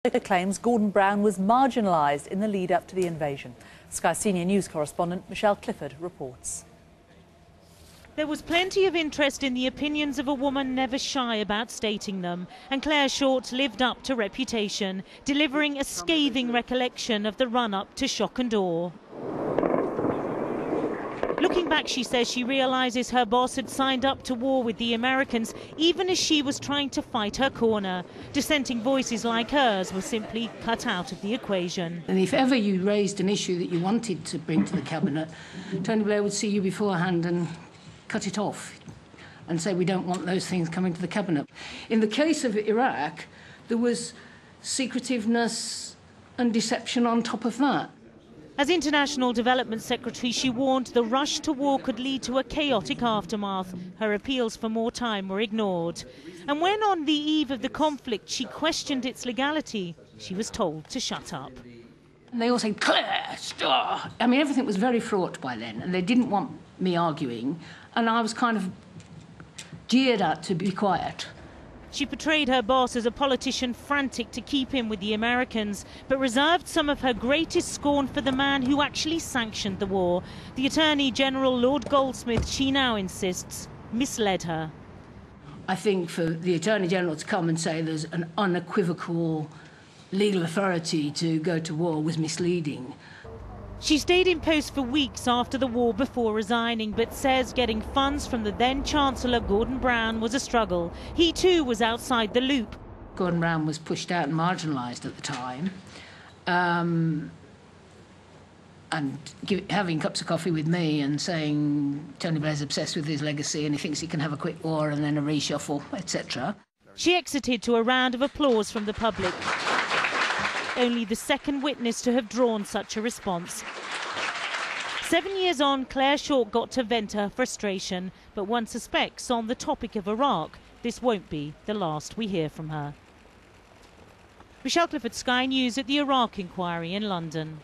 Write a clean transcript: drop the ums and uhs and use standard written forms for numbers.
Claims Gordon Brown was marginalised in the lead-up to the invasion. Sky Senior News correspondent Michelle Clifford reports. There was plenty of interest in the opinions of a woman never shy about stating them, and Clare Short lived up to reputation, delivering a scathing recollection of the run-up to shock and awe. Looking back, she says she realises her boss had signed up to war with the Americans even as she was trying to fight her corner. Dissenting voices like hers were simply cut out of the equation. And if ever you raised an issue that you wanted to bring to the Cabinet, Tony Blair would see you beforehand and cut it off and say, we don't want those things coming to the Cabinet. In the case of Iraq, there was secretiveness and deception on top of that. As International Development Secretary, she warned the rush to war could lead to a chaotic aftermath. Her appeals for more time were ignored. And when on the eve of the conflict she questioned its legality, she was told to shut up. And they all said, Clare, stop! I mean, everything was very fraught by then, and they didn't want me arguing, and I was kind of jeered at to be quiet. She portrayed her boss as a politician frantic to keep in with the Americans, but reserved some of her greatest scorn for the man who actually sanctioned the war. The Attorney General, Lord Goldsmith, she now insists, misled her. I think for the Attorney General to come and say there's an unequivocal legal authority to go to war was misleading. She stayed in post for weeks after the war before resigning, but says getting funds from the then-Chancellor Gordon Brown was a struggle. He too was outside the loop. Gordon Brown was pushed out and marginalised at the time. Having cups of coffee with me and saying Tony Blair's obsessed with his legacy and he thinks he can have a quick war and then a reshuffle, etc. She exited to a round of applause from the public. Only the second witness to have drawn such a response. 7 years on, Clare Short got to vent her frustration, but one suspects on the topic of Iraq, this won't be the last we hear from her. Michelle Clifford, Sky News at the Iraq Inquiry in London.